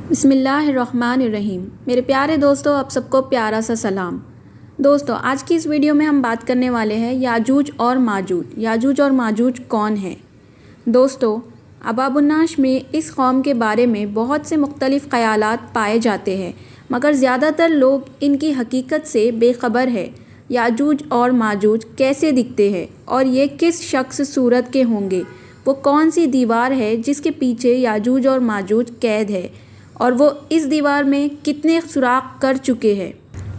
بسم اللہ الرحمن الرحیم۔ میرے پیارے دوستو، آپ سب کو پیارا سا سلام۔ دوستو، آج کی اس ویڈیو میں ہم بات کرنے والے ہیں یاجوج اور ماجوج۔ یاجوج اور ماجوج کون ہیں؟ دوستو، ابواب الناش میں اس قوم کے بارے میں بہت سے مختلف خیالات پائے جاتے ہیں، مگر زیادہ تر لوگ ان کی حقیقت سے بے خبر ہے۔ یاجوج اور ماجوج کیسے دکھتے ہیں اور یہ کس شخص صورت کے ہوں گے؟ وہ کون سی دیوار ہے جس کے پیچھے یاجوج اور ماجوج قید ہے، اور وہ اس دیوار میں کتنے سوراخ کر چکے ہیں؟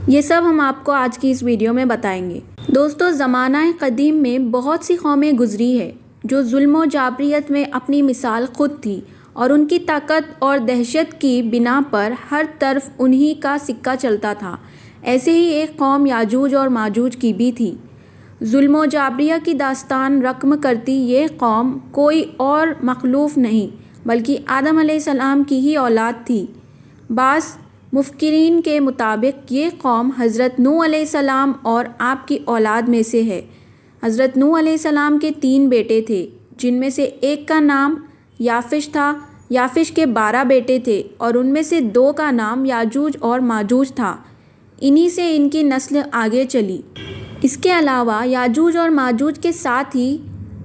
یہ سب ہم آپ کو آج کی اس ویڈیو میں بتائیں گے۔ دوستو، زمانہ قدیم میں بہت سی قومیں گزری ہیں جو ظلم و جابریت میں اپنی مثال خود تھی، اور ان کی طاقت اور دہشت کی بنا پر ہر طرف انہی کا سکہ چلتا تھا۔ ایسے ہی ایک قوم یاجوج اور ماجوج کی بھی تھی۔ ظلم و جابریہ کی داستان رقم کرتی یہ قوم کوئی اور مخلوق نہیں بلکہ آدم علیہ السلام کی ہی اولاد تھی۔ بعض مفکرین کے مطابق یہ قوم حضرت نوح علیہ السلام اور آپ کی اولاد میں سے ہے۔ حضرت نوح علیہ السلام کے 3 بیٹے تھے، جن میں سے ایک کا نام یافش تھا۔ یافش کے 12 بیٹے تھے اور ان میں سے 2 کا نام یاجوج اور ماجوج تھا۔ انہی سے ان کی نسل آگے چلی۔ اس کے علاوہ یاجوج اور ماجوج کے ساتھ ہی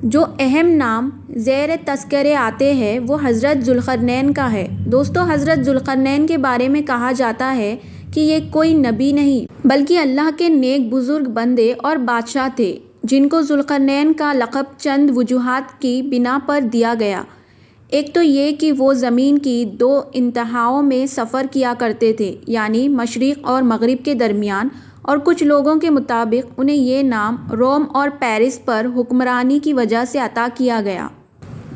جو اہم نام زیر تذکرے آتے ہیں وہ حضرت ذوالقرنین کا ہے۔ دوستو، حضرت ذوالقرنین کے بارے میں کہا جاتا ہے کہ یہ کوئی نبی نہیں بلکہ اللہ کے نیک بزرگ بندے اور بادشاہ تھے، جن کو ذوالقرنین کا لقب چند وجوہات کی بنا پر دیا گیا۔ ایک تو یہ کہ وہ زمین کی 2 انتہاؤں میں سفر کیا کرتے تھے، یعنی مشرق اور مغرب کے درمیان، اور کچھ لوگوں کے مطابق انہیں یہ نام روم اور پیرس پر حکمرانی کی وجہ سے عطا کیا گیا۔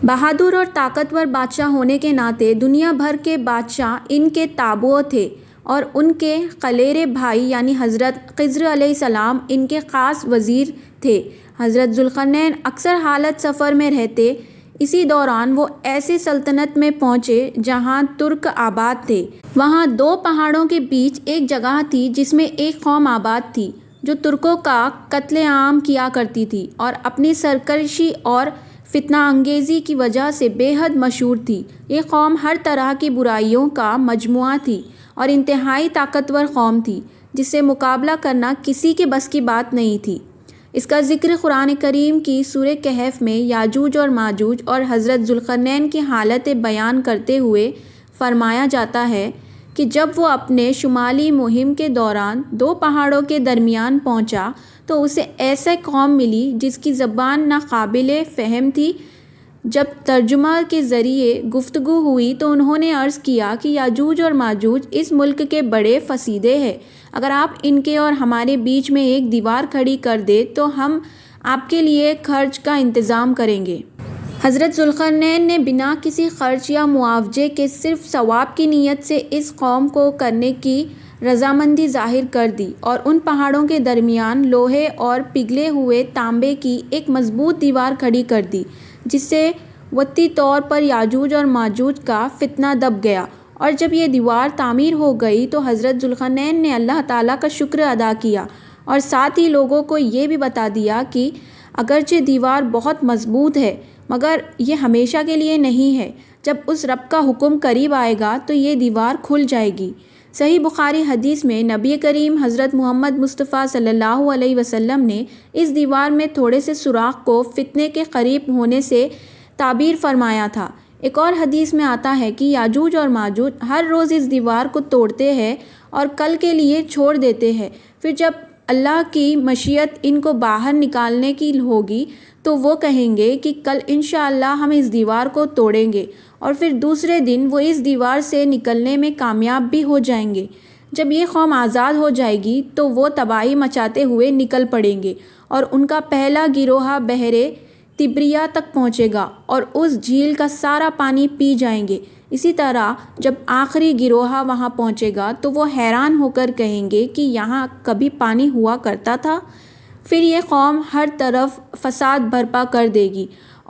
بہادر اور طاقتور بادشاہ ہونے کے ناطے دنیا بھر کے بادشاہ ان کے تابع تھے، اور ان کے خلیرے بھائی یعنی حضرت خضر علیہ السلام ان کے خاص وزیر تھے۔ حضرت ذوالقرنین اکثر حالت سفر میں رہتے۔ اسی دوران وہ ایسے سلطنت میں پہنچے جہاں ترک آباد تھے۔ وہاں 2 پہاڑوں کے بیچ ایک جگہ تھی جس میں ایک قوم آباد تھی جو ترکوں کا قتل عام کیا کرتی تھی اور اپنی سرکشی اور فتنہ انگیزی کی وجہ سے بے حد مشہور تھی۔ یہ قوم ہر طرح کی برائیوں کا مجموعہ تھی اور انتہائی طاقتور قوم تھی جس سے مقابلہ کرنا کسی کے بس کی بات نہیں تھی۔ اس کا ذکر قرآن کریم کی سورہ کہف میں یاجوج اور ماجوج اور حضرت ذوالقرنین کی حالت بیان کرتے ہوئے فرمایا جاتا ہے کہ جب وہ اپنے شمالی مہم کے دوران 2 پہاڑوں کے درمیان پہنچا تو اسے ایسے قوم ملی جس کی زبان ناقابل فہم تھی۔ جب ترجمہ کے ذریعے گفتگو ہوئی تو انہوں نے عرض کیا کہ یاجوج اور ماجوج اس ملک کے بڑے فسیدے ہیں۔ اگر آپ ان کے اور ہمارے بیچ میں ایک دیوار کھڑی کر دیں تو ہم آپ کے لیے خرچ کا انتظام کریں گے۔ حضرت ذوالقرنین نے بنا کسی خرچ یا معاوضے کے صرف ثواب کی نیت سے اس قوم کو کرنے کی رضامندی ظاہر کر دی اور ان پہاڑوں کے درمیان لوہے اور پگھلے ہوئے تانبے کی ایک مضبوط دیوار کھڑی کر دی، جس سے وقتی طور پر یاجوج اور ماجوج کا فتنہ دب گیا۔ اور جب یہ دیوار تعمیر ہو گئی تو حضرت ذوالقرنین نے اللہ تعالیٰ کا شکر ادا کیا اور ساتھ ہی لوگوں کو یہ بھی بتا دیا کہ اگرچہ دیوار بہت مضبوط ہے مگر یہ ہمیشہ کے لیے نہیں ہے، جب اس رب کا حکم قریب آئے گا تو یہ دیوار کھل جائے گی۔ صحیح بخاری حدیث میں نبی کریم حضرت محمد مصطفیٰ صلی اللہ علیہ وسلم نے اس دیوار میں تھوڑے سے سوراخ کو فتنے کے قریب ہونے سے تعبیر فرمایا تھا۔ ایک اور حدیث میں آتا ہے کہ یاجوج اور ماجوج ہر روز اس دیوار کو توڑتے ہیں اور کل کے لیے چھوڑ دیتے ہیں، پھر جب اللہ کی مشیت ان کو باہر نکالنے کی ہوگی تو وہ کہیں گے کہ کل انشاءاللہ ہم اس دیوار کو توڑیں گے، اور پھر دوسرے دن وہ اس دیوار سے نکلنے میں کامیاب بھی ہو جائیں گے۔ جب یہ قوم آزاد ہو جائے گی تو وہ تباہی مچاتے ہوئے نکل پڑیں گے اور ان کا پہلا گروہ بحر تبریہ تک پہنچے گا اور اس جھیل کا سارا پانی پی جائیں گے۔ اسی طرح جب آخری گروہ وہاں پہنچے گا تو وہ حیران ہو کر کہیں گے کہ یہاں کبھی پانی ہوا کرتا تھا۔ پھر یہ قوم ہر طرف فساد برپا کر دے گی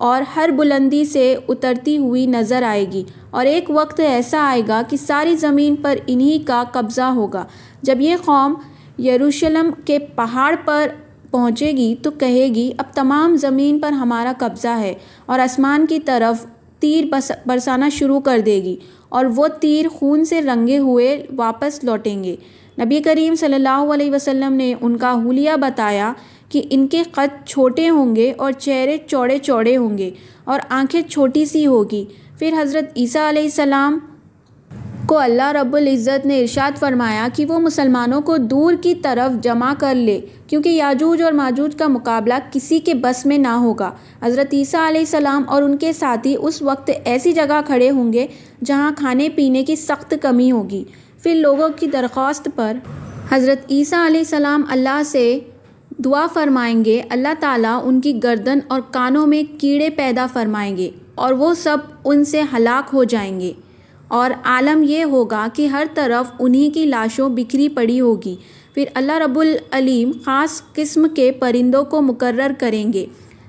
اور ہر بلندی سے اترتی ہوئی نظر آئے گی، اور ایک وقت ایسا آئے گا کہ ساری زمین پر انہی کا قبضہ ہوگا۔ جب یہ قوم یروشلم کے پہاڑ پر پہنچے گی تو کہے گی اب تمام زمین پر ہمارا قبضہ ہے، اور آسمان کی طرف تیر برسانا شروع کر دے گی، اور وہ تیر خون سے رنگے ہوئے واپس لوٹیں گے۔ نبی کریم صلی اللہ علیہ وسلم نے ان کا حلیہ بتایا کہ ان کے قد چھوٹے ہوں گے اور چہرے چوڑے چوڑے ہوں گے اور آنکھیں چھوٹی سی ہوگی۔ پھر حضرت عیسیٰ علیہ السلام کو اللہ رب العزت نے ارشاد فرمایا کہ وہ مسلمانوں کو دور کی طرف جمع کر لے، کیونکہ یاجوج اور ماجوج کا مقابلہ کسی کے بس میں نہ ہوگا۔ حضرت عیسیٰ علیہ السلام اور ان کے ساتھی اس وقت ایسی جگہ کھڑے ہوں گے جہاں کھانے پینے کی سخت کمی ہوگی۔ پھر لوگوں کی درخواست پر حضرت عیسیٰ علیہ السلام اللہ سے دعا فرمائیں گے، اللہ تعالیٰ ان کی گردن اور کانوں میں کیڑے پیدا فرمائیں گے اور وہ سب ان سے ہلاک ہو جائیں گے، اور عالم یہ ہوگا کہ ہر طرف انہی کی لاشوں بکھری پڑی ہوگی۔ پھر اللہ رب العلیم خاص قسم کے پرندوں کو مقرر کریں گے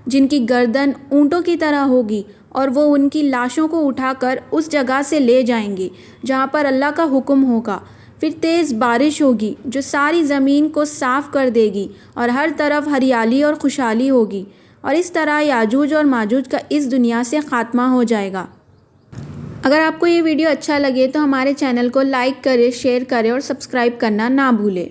جن کی گردن اونٹوں کی طرح ہوگی، اور وہ ان کی لاشوں کو اٹھا کر اس جگہ سے لے جائیں گے جہاں پر اللہ کا حکم ہوگا۔ پھر تیز بارش ہوگی جو ساری زمین کو صاف کر دے گی اور ہر طرف ہریالی اور خوشحالی ہوگی، اور اس طرح یاجوج اور ماجوج کا اس دنیا سے خاتمہ ہو جائے گا۔ اگر آپ کو یہ ویڈیو اچھا لگے تو ہمارے چینل کو لائک کریں، شیئر کریں اور سبسکرائب کرنا نہ بھولیں۔